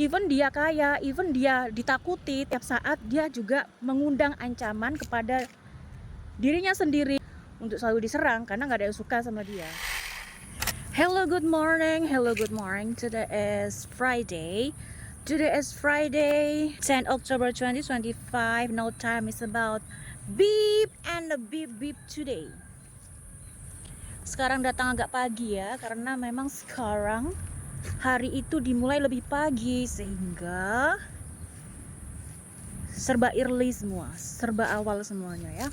Even dia kaya, even dia ditakuti, tiap saat dia juga mengundang ancaman kepada dirinya sendiri untuk selalu diserang karena nggak ada yang suka sama dia. Hello, good morning. Hello, good morning. Today is Friday. Today is Friday, 10 October 2025. Now time is about beep and the beep beep today. Sekarang datang agak pagi ya, karena memang sekarang hari itu dimulai lebih pagi sehingga serba early semua, serba awal semuanya ya.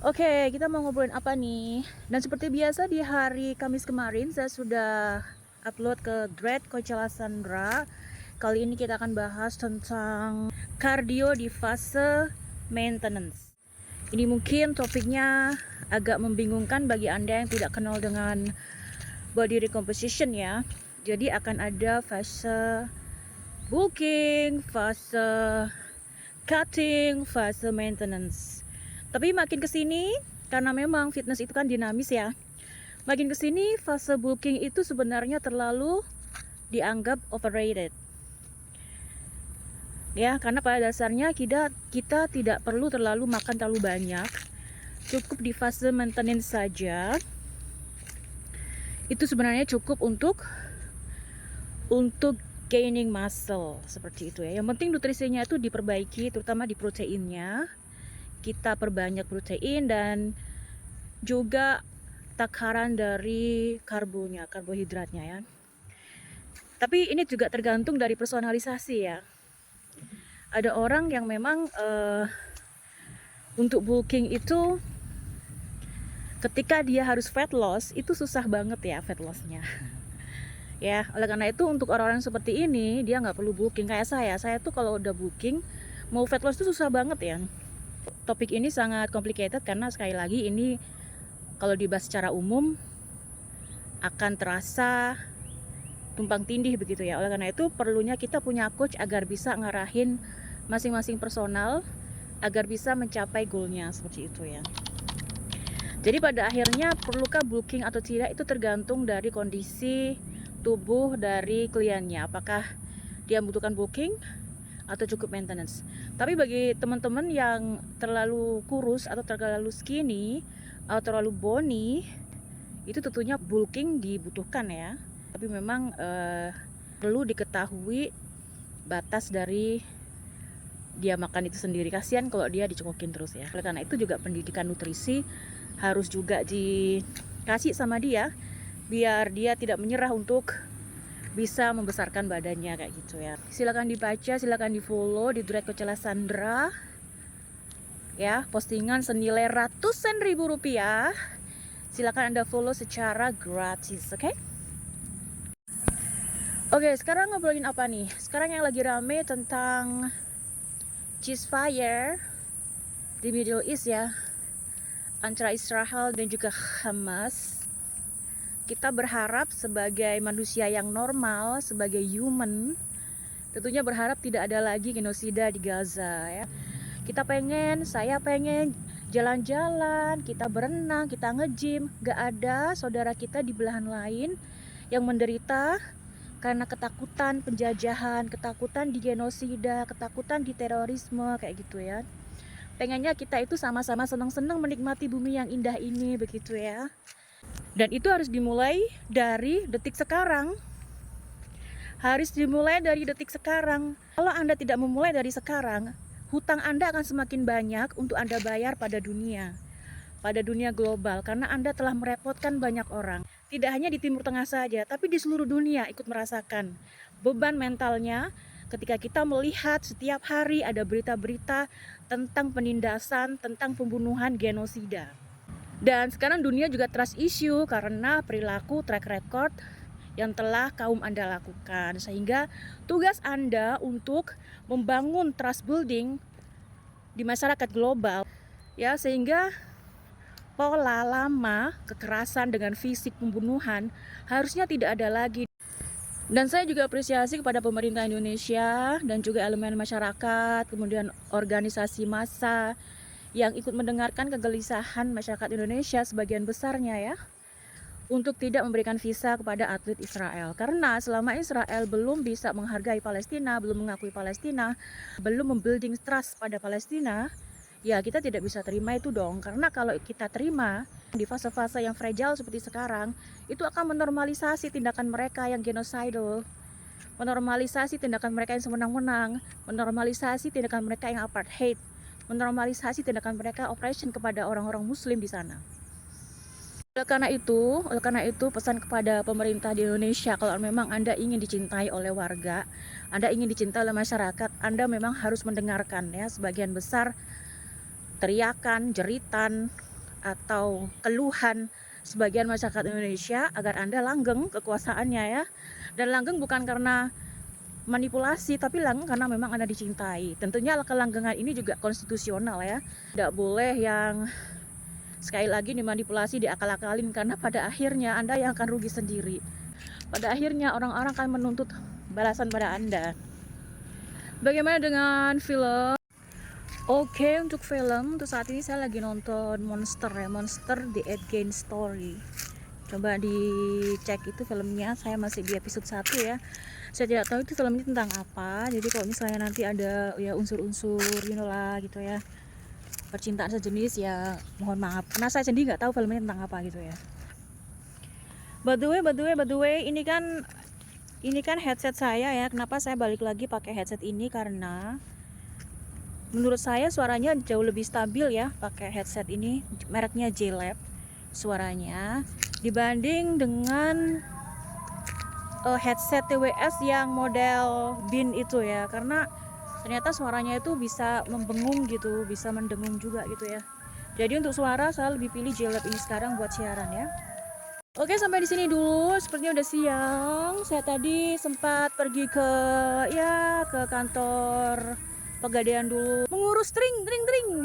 Oke, kita mau ngobrolin apa nih? Dan seperti biasa di hari Kamis kemarin saya sudah upload ke Dread Coachella Sandra. Kali ini kita akan bahas tentang cardio di fase maintenance. Ini mungkin topiknya agak membingungkan bagi Anda yang tidak kenal dengan body recomposition ya. Jadi akan ada fase bulking, fase cutting, fase maintenance. Tapi makin kesini, karena memang fitness itu kan dinamis ya, makin kesini fase bulking itu sebenarnya terlalu dianggap overrated ya, karena pada dasarnya kita tidak perlu terlalu makan terlalu banyak, cukup di fase maintenance saja. Itu sebenarnya cukup untuk gaining muscle seperti itu ya. Yang penting nutrisinya itu diperbaiki, terutama di proteinnya. Kita perbanyak protein dan juga takaran dari karbohidratnya ya. Tapi ini juga tergantung dari personalisasi ya. Ada orang yang memang untuk bulking itu ketika dia harus fat loss itu susah banget ya fat lossnya. Ya, oleh karena itu untuk orang-orang seperti ini dia nggak perlu bulking. Kayak saya tuh kalau udah bulking mau fat loss itu susah banget ya. Topik ini sangat complicated karena sekali lagi ini kalau dibahas secara umum akan terasa tumpang tindih begitu ya. Oleh karena itu perlunya kita punya coach agar bisa ngarahin masing-masing personal agar bisa mencapai goalnya seperti itu ya. Jadi pada akhirnya perlukah bulking atau tidak itu tergantung dari kondisi tubuh dari kliennya. Apakah dia membutuhkan bulking atau cukup maintenance. Tapi bagi teman-teman yang terlalu kurus atau terlalu skinny atau terlalu bony, itu tentunya bulking dibutuhkan ya. Tapi memang perlu diketahui batas dari dia makan itu sendiri. Kasihan kalau dia dicekokin terus ya. Oleh karena itu juga pendidikan nutrisi harus juga dikasih sama dia biar dia tidak menyerah untuk bisa membesarkan badannya kayak gitu ya. Silakan dibaca, silakan di follow di Dread Coachella Sandra ya, postingan senilai ratusan ribu rupiah. Silakan Anda follow secara gratis, oke? Oke, sekarang ngobrolin apa nih? Sekarang yang lagi rame tentang ceasefire di Middle East ya, antara Israel dan juga Hamas. Kita berharap sebagai manusia yang normal, sebagai human, tentunya berharap tidak ada lagi genosida di Gaza ya. Saya pengen jalan-jalan, kita berenang, kita nge-gym, gak ada saudara kita di belahan lain yang menderita karena ketakutan penjajahan, ketakutan di genosida, ketakutan di terorisme kayak gitu ya. Pengennya kita itu sama-sama senang-senang menikmati bumi yang indah ini begitu ya. Dan itu harus dimulai dari detik sekarang. Harus dimulai dari detik sekarang. Kalau Anda tidak memulai dari sekarang, hutang Anda akan semakin banyak untuk Anda bayar pada dunia global, karena Anda telah merepotkan banyak orang. Tidak hanya di Timur Tengah saja, tapi di seluruh dunia ikut merasakan beban mentalnya ketika kita melihat setiap hari ada berita-berita tentang penindasan, tentang pembunuhan, genosida. Dan sekarang dunia juga trust issue karena perilaku track record yang telah kaum Anda lakukan. Sehingga tugas Anda untuk membangun trust building di masyarakat global ya, sehingga pola lama kekerasan dengan fisik pembunuhan harusnya tidak ada lagi. Dan saya juga apresiasi kepada pemerintah Indonesia dan juga elemen masyarakat, kemudian organisasi massa yang ikut mendengarkan kegelisahan masyarakat Indonesia sebagian besarnya ya, untuk tidak memberikan visa kepada atlet Israel. Karena selama Israel belum bisa menghargai Palestina, belum mengakui Palestina, belum membuilding trust pada Palestina, ya kita tidak bisa terima itu dong. Karena kalau kita terima di fase-fase yang fragile seperti sekarang, itu akan menormalisasi tindakan mereka yang genocidal, menormalisasi tindakan mereka yang semenang-menang, menormalisasi tindakan mereka yang apartheid, menormalisasi tindakan mereka oppression kepada orang-orang muslim di sana. Oleh karena itu pesan kepada pemerintah di Indonesia, kalau memang Anda ingin dicintai oleh warga, Anda ingin dicintai oleh masyarakat, Anda memang harus mendengarkan ya sebagian besar teriakan, jeritan, atau keluhan sebagian masyarakat Indonesia agar Anda langgeng kekuasaannya ya. Dan langgeng bukan karena manipulasi, tapi langgeng karena memang Anda dicintai. Tentunya kelanggengan ini juga konstitusional ya. Tidak boleh yang sekali lagi dimanipulasi, diakal-akalin, karena pada akhirnya Anda yang akan rugi sendiri. Pada akhirnya orang-orang akan menuntut balasan pada Anda. Bagaimana dengan film? Oke, untuk film, untuk saat ini saya lagi nonton Monster ya, Monster The Again Story. Coba dicek itu filmnya, saya masih di episode 1 ya. Saya tidak tahu itu film ini tentang apa, jadi kalau misalnya nanti ada ya unsur-unsur lah gitu ya, percintaan sejenis, ya mohon maaf karena saya sendiri nggak tahu filmnya tentang apa gitu ya. By the way, ini kan headset saya ya. Kenapa saya balik lagi pakai headset ini? Karena menurut saya suaranya jauh lebih stabil ya pakai headset ini, mereknya J-Lab suaranya, dibanding dengan headset TWS yang model Bin itu ya. Karena ternyata suaranya itu bisa membengung gitu, bisa mendengung juga gitu ya. Jadi untuk suara saya lebih pilih J-Lab ini sekarang buat siaran ya. Oke, sampai di sini dulu. Sepertinya udah siang. Saya tadi sempat pergi ke kantor Pegadaian dulu, mengurus string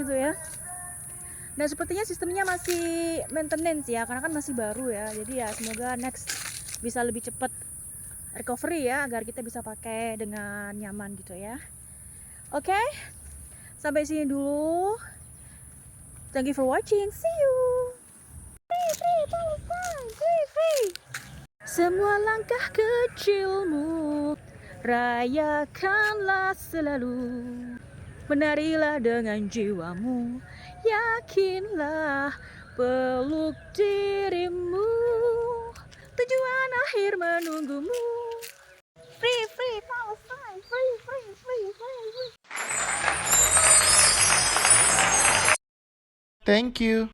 gitu ya. Nah, sepertinya sistemnya masih maintenance ya, karena kan masih baru ya. Jadi ya semoga next bisa lebih cepat recovery ya, agar kita bisa pakai dengan nyaman gitu ya. Oke, sampai sini dulu. Thank you for watching. See you. Free. Semua langkah kecilmu rayakanlah selalu. Menarilah dengan jiwamu, yakinlah peluk dirimu. Tujuan akhir menunggumu. Free Palestine, free. Thank you.